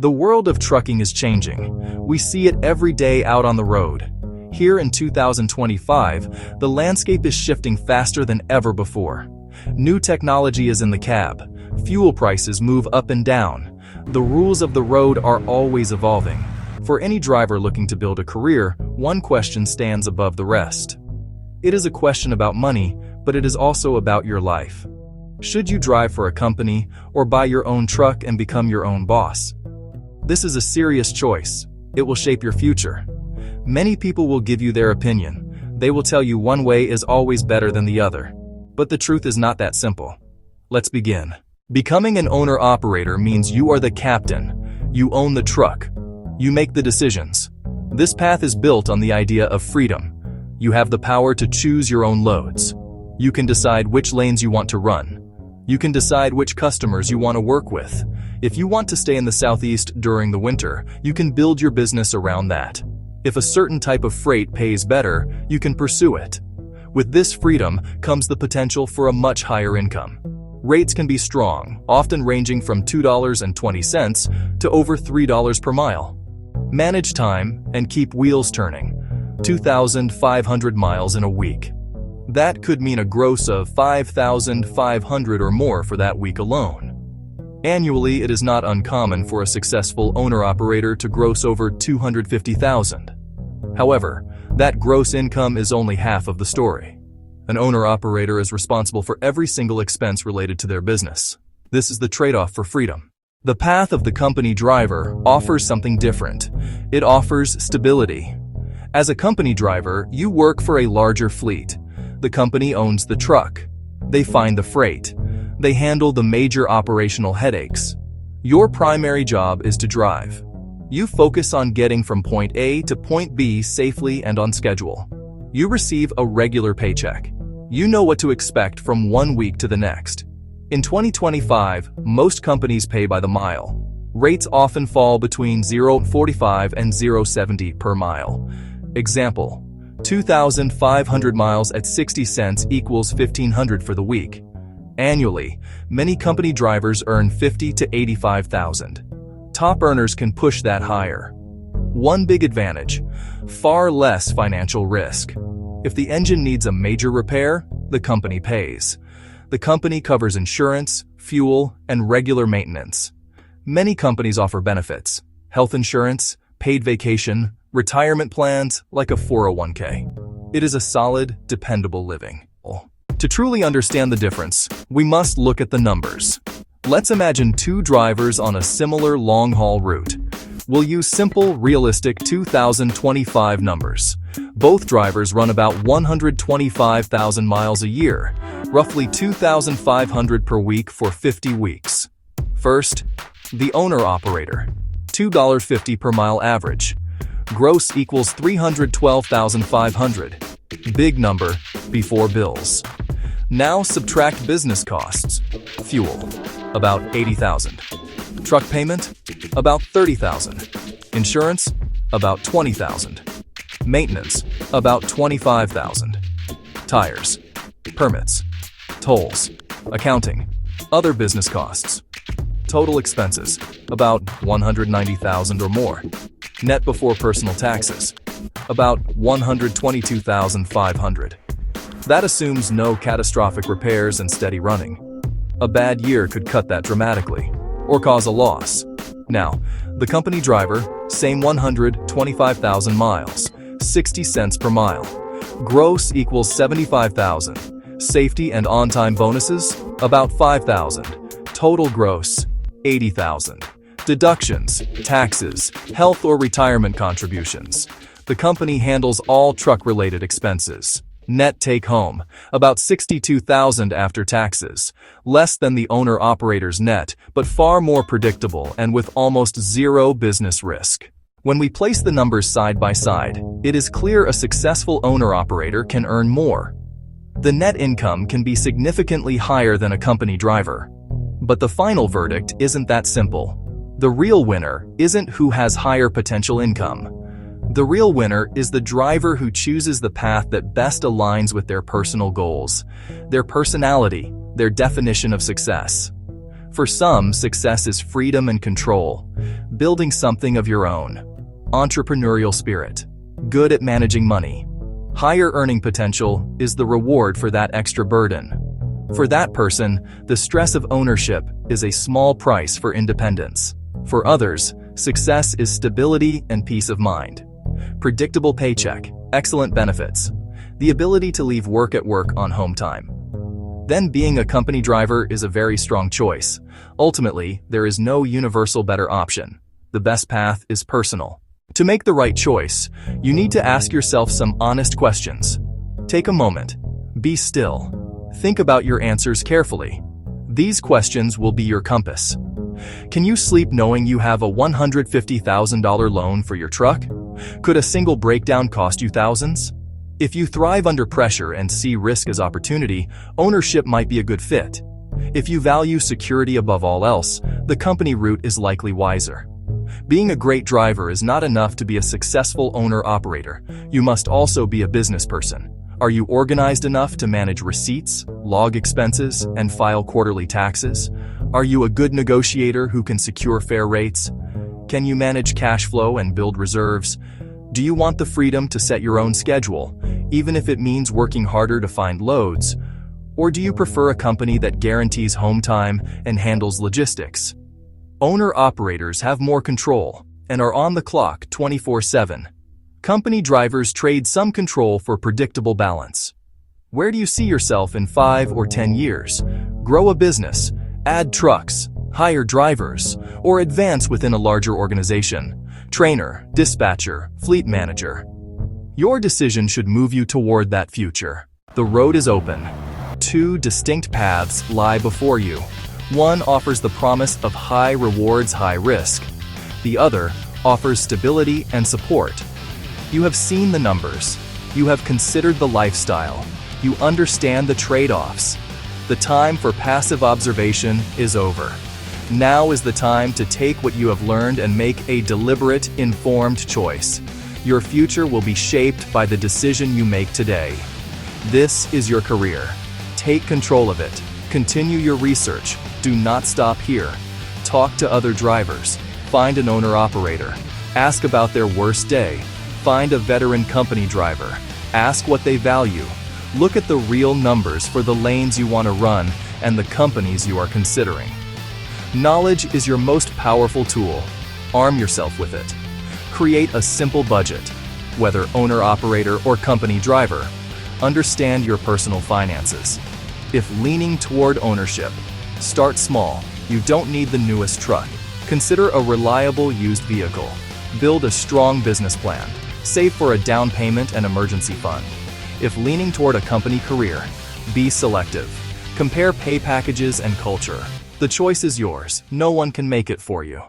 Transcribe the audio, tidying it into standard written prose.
The world of trucking is changing. We see it every day out on the road. Here in 2025, the landscape is shifting faster than ever before. New technology is in the cab. Fuel prices move up and down. The rules of the road are always evolving. For any driver looking to build a career, one question stands above the rest. It is a question about money, but it is also about your life. Should you drive for a company or buy your own truck and become your own boss? This is a serious choice. It will shape your future. Many people will give you their opinion. They will tell you one way is always better than the other. But the truth is not that simple. Let's begin. Becoming an owner-operator means you are the captain. You own the truck. You make the decisions. This path is built on the idea of freedom. You have the power to choose your own loads. You can decide which lanes you want to run. You can decide which customers you want to work with. If you want to stay in the Southeast during the winter, you can build your business around that. If a certain type of freight pays better, you can pursue it. With this freedom comes the potential for a much higher income. Rates can be strong, often ranging from $2.20 to over $3 per mile. Manage time and keep wheels turning. 2,500 miles in a week. That could mean a gross of 5,500 or more for that week alone. Annually, it is not uncommon for a successful owner-operator to gross over $250,000. However, that gross income is only half of the story. An owner-operator is responsible for every single expense related to their business. This is the trade-off for freedom. The path of the company driver offers something different. It offers stability. As a company driver, you work for a larger fleet. The company owns the truck. They find the freight. They handle the major operational headaches. Your primary job is to drive. You focus on getting from point A to point B safely and on schedule. You receive a regular paycheck. You know what to expect from one week to the next. In 2025, most companies pay by the mile. Rates often fall between $0.45 and $0.70 per mile. Example, 2,500 miles at 60 cents equals $1,500 for the week. Annually, many company drivers earn $50,000 to $85,000. Top earners can push that higher. One big advantage: far less financial risk. If the engine needs a major repair, the company pays. The company covers insurance, fuel, and regular maintenance. Many companies offer benefits: health insurance, paid vacation, retirement plans like a 401k. It is a solid, dependable living. To truly understand the difference, we must look at the numbers. Let's imagine two drivers on a similar long-haul route. We'll use simple, realistic 2025 numbers. Both drivers run about 125,000 miles a year, roughly 2,500 per week for 50 weeks. First, the owner-operator, $2.50 per mile average. Gross equals $312,500. Big number, before bills. Now subtract business costs. Fuel, about $80,000. Truck payment, about $30,000. Insurance, about $20,000. Maintenance, about $25,000. Tires, permits, tolls, accounting, other business costs. Total expenses, about $190,000 or more. Net before personal taxes, about $122,500. That assumes no catastrophic repairs and steady running. A bad year could cut that dramatically, or cause a loss. Now, the company driver, same 125,000 miles, 60 cents per mile. Gross equals $75,000. Safety and on-time bonuses, about $5,000. Total gross, $80,000. Deductions, taxes, health or retirement contributions. The company handles all truck-related expenses. Net take-home, about $62,000 after taxes. Less than the owner-operator's net, but far more predictable and with almost zero business risk. When we place the numbers side by side, it is clear a successful owner-operator can earn more. The net income can be significantly higher than a company driver. But the final verdict isn't that simple. The real winner isn't who has higher potential income. The real winner is the driver who chooses the path that best aligns with their personal goals, their personality, their definition of success. For some, success is freedom and control, building something of your own. Entrepreneurial spirit, good at managing money. Higher earning potential is the reward for that extra burden. For that person, the stress of ownership is a small price for independence. For others, success is stability and peace of mind. Predictable paycheck, excellent benefits, the ability to leave work at work on home time. Then being a company driver is a very strong choice. Ultimately, there is no universal better option. The best path is personal. To make the right choice, you need to ask yourself some honest questions. Take a moment. Be still. Think about your answers carefully. These questions will be your compass. Can you sleep knowing you have a $150,000 loan for your truck? Could a single breakdown cost you thousands? If you thrive under pressure and see risk as opportunity, ownership might be a good fit. If you value security above all else, the company route is likely wiser. Being a great driver is not enough to be a successful owner-operator. You must also be a business person. Are you organized enough to manage receipts, log expenses, and file quarterly taxes? Are you a good negotiator who can secure fair rates? Can you manage cash flow and build reserves? Do you want the freedom to set your own schedule, even if it means working harder to find loads? Or do you prefer a company that guarantees home time and handles logistics? Owner-operators have more control and are on the clock 24/7. Company drivers trade some control for predictable balance. Where do you see yourself in 5 or 10 years? Grow a business, add trucks, hire drivers, or advance within a larger organization? Trainer, dispatcher, fleet manager. Your decision should move you toward that future. The road is open. 2 distinct paths lie before you. One offers the promise of high rewards, high risk. The other offers stability and support. You have seen the numbers. You have considered the lifestyle. You understand the trade-offs. The time for passive observation is over. Now is the time to take what you have learned and make a deliberate, informed choice. Your future will be shaped by the decision you make today. This is your career. Take control of it. Continue your research. Do not stop here. Talk to other drivers. Find an owner-operator. Ask about their worst day. Find a veteran company driver. Ask what they value. Look at the real numbers for the lanes you want to run and the companies you are considering. Knowledge is your most powerful tool. Arm yourself with it. Create a simple budget. Whether owner-operator or company driver, understand your personal finances. If leaning toward ownership, start small. You don't need the newest truck. Consider a reliable used vehicle. Build a strong business plan. Save for a down payment and emergency fund. If leaning toward a company career, be selective. Compare pay packages and culture. The choice is yours. No one can make it for you.